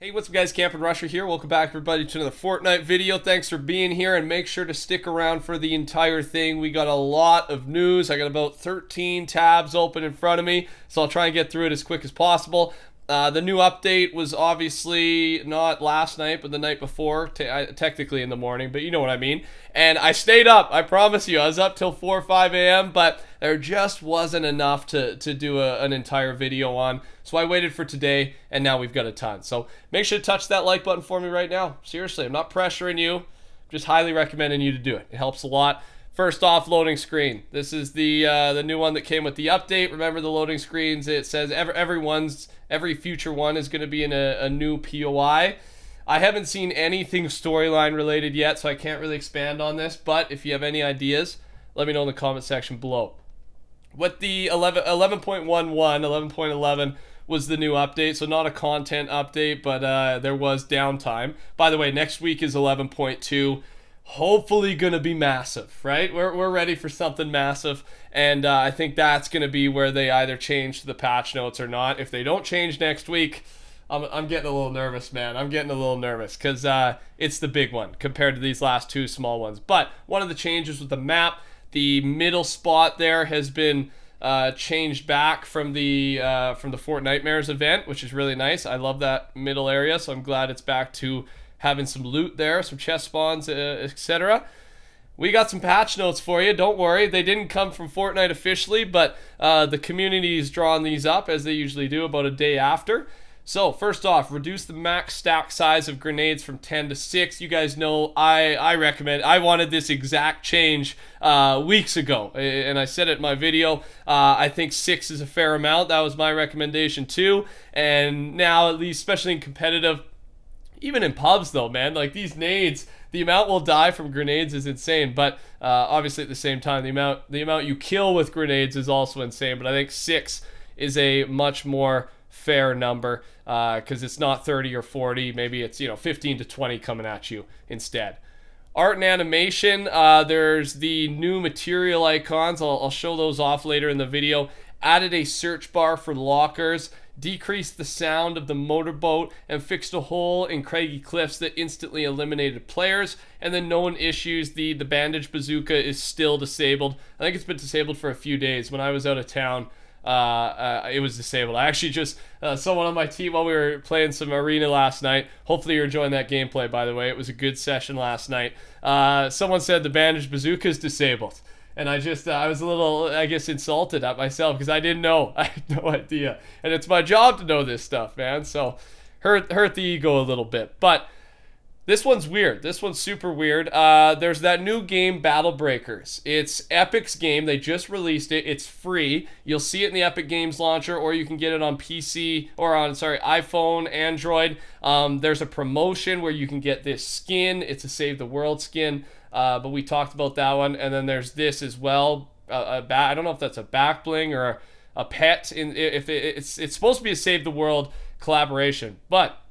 Hey, what's up guys, TheCampingRusher here. Welcome back everybody to another Fortnite video. Thanks for being here and make sure to stick around for the entire thing. We got a lot of news. I got about 13 tabs open in front of me, so I'll try and get through it as quick as possible. The new update was obviously not last night, but the night before, technically in the morning, but you know what I mean. And I stayed up, I promise you. I was up till 4 or 5 a.m., but there just wasn't enough to do an entire video on. So I waited for today, and now we've got a ton. So make sure to touch that like button for me right now. Seriously, I'm not pressuring you. I'm just highly recommending you to do it. It helps a lot. First off, loading screen. This is the new one that came with the update. Remember the loading screens, it says every future one is going to be in a new POI. I haven't seen anything storyline related yet, so I can't really expand on this, but if you have any ideas, let me know in the comment section below. With the 11.11, 11.11 was the new update, so not a content update, but there was downtime. By the way, next week is 11.2. Hopefully gonna be massive, right? We're ready for something massive, and I think that's gonna be where they either change the patch notes or not. If they don't change next week, I'm getting a little nervous, man. I'm getting a little nervous because it's the big one compared to these last two small ones. But one of the changes with the map, the middle spot there has been changed back from the Fortnitemares event, which is really nice. I love that middle area, so I'm glad it's back to having some loot there, some chest spawns, etc. We got some patch notes for you. Don't worry, they didn't come from Fortnite officially, but the community's drawn these up as they usually do about a day after. So first off, reduce the max stack size of grenades from 10 to 6. You guys know I recommend. I wanted this exact change weeks ago, and I said it in my video. I think 6 is a fair amount. That was my recommendation too. And now, at least, especially in competitive, even in pubs though, man, like these nades, the amount will die from grenades is insane. But obviously at the same time, the amount you kill with grenades is also insane. But I think 6 is a much more fair number because it's not 30 or 40. Maybe it's 15 to 20 coming at you instead. Art and animation, there's the new material icons. I'll show those off later in the video. Added a search bar for lockers, decreased the sound of the motorboat, and fixed a hole in craggy cliffs that instantly eliminated players. And then known issues, the bandage bazooka is still disabled. I think it's been disabled for a few days. When I was out of town, it was disabled. I actually just someone on my team while we were playing some arena last night. Hopefully you're enjoying that gameplay, by the way. It was a good session last night. Someone said the bandage bazooka is disabled. And I was a little, I guess, insulted at myself because I didn't know. I had no idea. And it's my job to know this stuff, man. So hurt the ego a little bit. But this one's weird. This one's super weird. There's that new game, Battle Breakers. It's Epic's game. They just released it. It's free. You'll see it in the Epic Games launcher, or you can get it on PC, or on, iPhone, Android. There's a promotion where you can get this skin. It's a Save the World skin. But we talked about that one, and then there's this as well. I don't know if that's a back bling or a pet. It's supposed to be a Save the World collaboration. But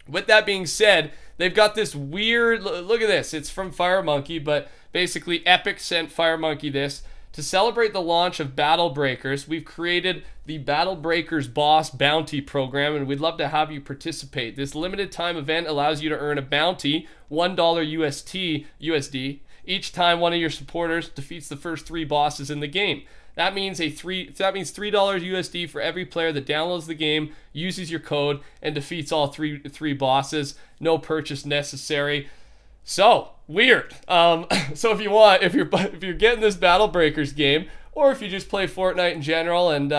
with that being said, they've got this weird. Look at this. It's from FireMonkey, but basically Epic sent FireMonkey this. To celebrate the launch of Battle Breakers, we've created the Battle Breakers Boss Bounty Program, and we'd love to have you participate. This limited time event allows you to earn a bounty, $1 USD, each time one of your supporters defeats the first 3 bosses in the game. That means $3 USD for every player that downloads the game, uses your code, and defeats all three bosses. No purchase necessary. So weird. So if you're getting this Battle Breakers game, or if you just play Fortnite in general and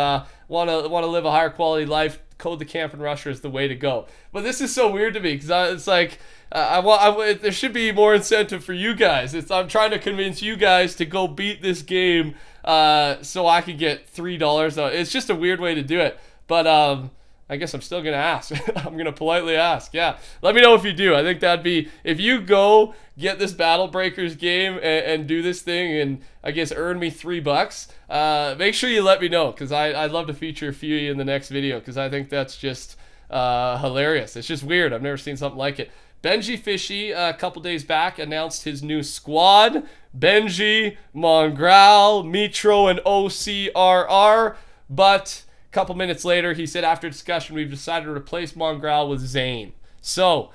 want to live a higher quality life, code TheCampingRusher is the way to go. But this is so weird to me because it's like there should be more incentive for you guys. I'm trying to convince you guys to go beat this game so I could get $3. It's just a weird way to do it. But I guess I'm still going to ask. I'm going to politely ask. Yeah. Let me know if you do. I think that'd be, if you go get this Battle Breakers game and do this thing and I guess earn me $3, make sure you let me know because I'd love to feature a few in the next video because I think that's just hilarious. It's just weird. I've never seen something like it. Benji Fishy, a couple days back, announced his new squad. Benji, Mongrel, Mitro, and OCRR. But a couple minutes later, he said, after discussion, we've decided to replace Mongrel with Zane. So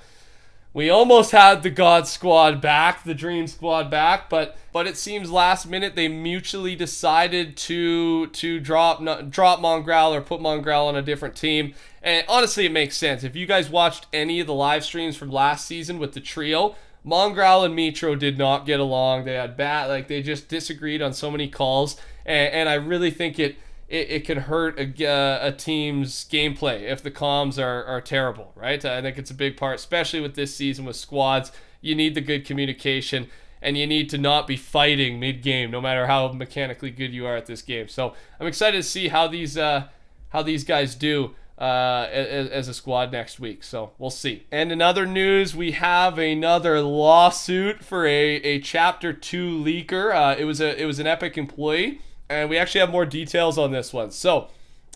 we almost had the God Squad back, the Dream Squad back, but it seems last minute they mutually decided to drop Mongrel or put Mongrel on a different team. And honestly, it makes sense. If you guys watched any of the live streams from last season with the trio, Mongrel and Mitro did not get along. They had they just disagreed on so many calls, and I really think it can hurt a team's gameplay if the comms are terrible, right? I think it's a big part, especially with this season with squads. You need the good communication, and you need to not be fighting mid-game, no matter how mechanically good you are at this game. So I'm excited to see how these guys do as a squad next week. So we'll see. And in other news, we have another lawsuit for a Chapter 2 leaker. It was an Epic employee. And we actually have more details on this one. So,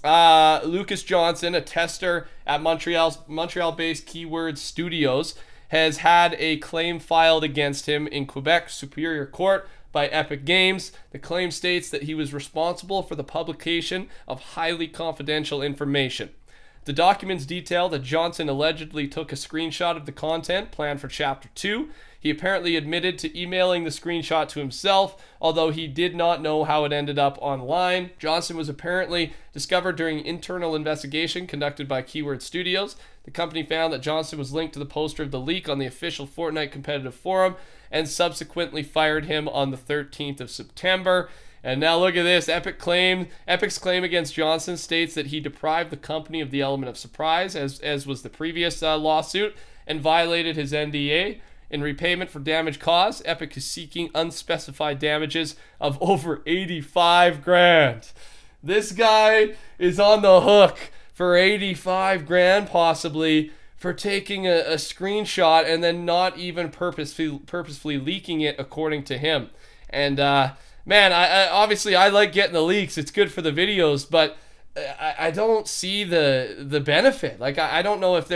Lucas Johnson, a tester at Montreal-based Keyword Studios, has had a claim filed against him in Quebec Superior Court by Epic Games. The claim states that he was responsible for the publication of highly confidential information. The documents detail that Johnson allegedly took a screenshot of the content planned for Chapter 2. He apparently admitted to emailing the screenshot to himself, although he did not know how it ended up online. Johnson was apparently discovered during an internal investigation conducted by Keyword Studios. The company found that Johnson was linked to the poster of the leak on the official Fortnite competitive forum and subsequently fired him on the 13th of September. And now look at this. Epic's claim against Johnson states that he deprived the company of the element of surprise, as was the previous lawsuit, and violated his NDA. In repayment for damage caused, Epic is seeking unspecified damages of over 85 grand. This guy is on the hook for 85 grand possibly for taking a screenshot and then not even purposefully leaking it, according to him. And man, I obviously I like getting the leaks. It's good for the videos, but I don't see the benefit. Like, I don't know if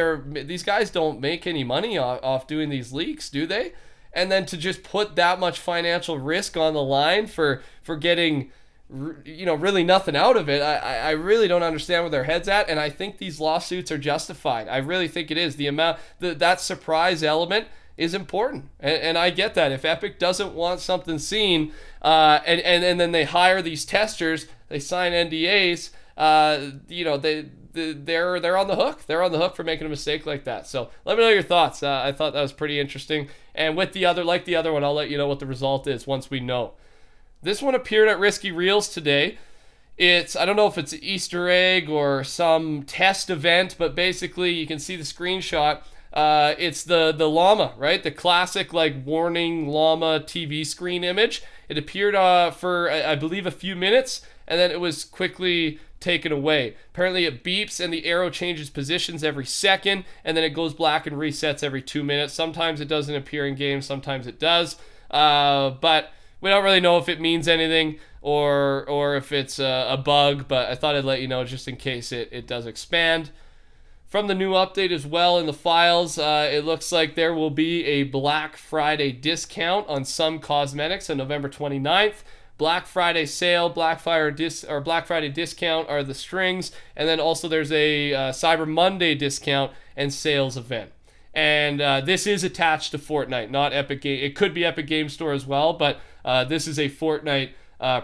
these guys don't make any money off doing these leaks, do they? And then to just put that much financial risk on the line for getting, really nothing out of it, I really don't understand where their head's at. And I think these lawsuits are justified. I really think it is. The amount that surprise element is important, and I get that. If Epic doesn't want something seen, and then they hire these testers, they sign NDAs. They're on the hook. They're on the hook for making a mistake like that. So let me know your thoughts. I thought that was pretty interesting. And with the other one, I'll let you know what the result is once we know. This one appeared at Risky Reels today. I don't know if it's an Easter egg or some test event, but basically you can see the screenshot. It's the llama, right? The classic warning llama TV screen image. It appeared for I believe a few minutes, and then it was quickly taken away. Apparently it beeps and the arrow changes positions every second, and then it goes black and resets every 2 minutes. Sometimes it doesn't appear in game, sometimes it does. But we don't really know if it means anything or if it's a bug, but I thought I'd let you know just in case it does expand. From the new update as well in the files, it looks like there will be a Black Friday discount on some cosmetics on November 29th. Black Friday sale, Black Friday discount are the strings, and then also there's a Cyber Monday discount and sales event. And this is attached to Fortnite, not Epic Game. It could be Epic Game Store as well, but this is a Fortnite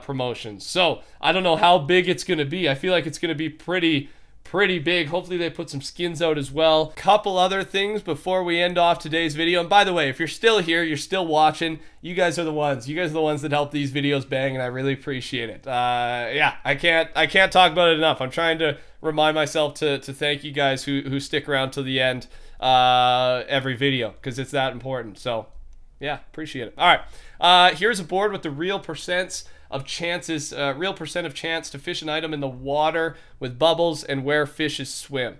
promotion. So I don't know how big it's going to be. I feel like it's going to be pretty big. Hopefully they put some skins out as well. Couple other things before we end off today's video. And by the way, if you're still here, you're still watching, you guys are the ones that help these videos bang, and I really appreciate it. Yeah, I can't talk about it enough. I'm trying to remind myself to thank you guys who stick around to the end every video, because it's that important. So yeah, appreciate it. All right, here's a board with the real percent of chance to fish an item in the water with bubbles and where fishes swim.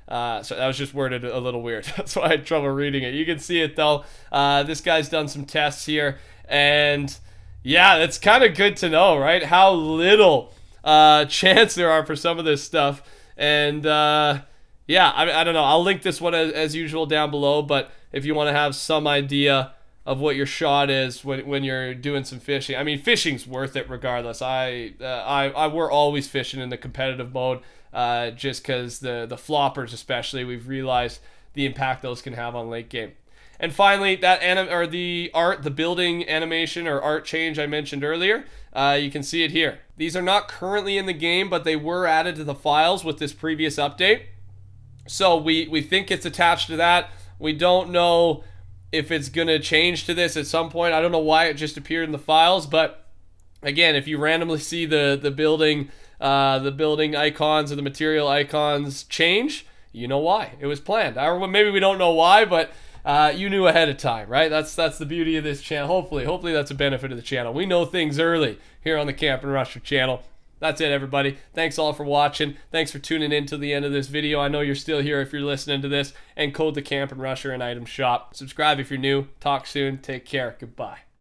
So that was just worded a little weird. That's why I had trouble reading it. You can see it though. This guy's done some tests here, and yeah, that's kind of good to know, right? How little chance there are for some of this stuff. And yeah, I don't know. I'll link this one as usual down below, but if you want to have some idea of what your shot is when you're doing some fishing. I mean, fishing's worth it regardless. We're always fishing in the competitive mode, just because the floppers especially, we've realized the impact those can have on late game. And finally, that the building animation or art change I mentioned earlier, you can see it here. These are not currently in the game, but they were added to the files with this previous update. So we think it's attached to that. We don't know if it's going to change to this at some point. I don't know why it just appeared in the files, but again, if you randomly see the building icons or the material icons change, you know why. It was planned. Or maybe we don't know why, but you knew ahead of time, right? That's the beauty of this channel. Hopefully that's a benefit of the channel. We know things early here on the TheCampingRusher channel. That's it, everybody. Thanks all for watching. Thanks for tuning in to the end of this video. I know you're still here if you're listening to this. And code TheCampingRusher in item shop. Subscribe if you're new. Talk soon. Take care. Goodbye.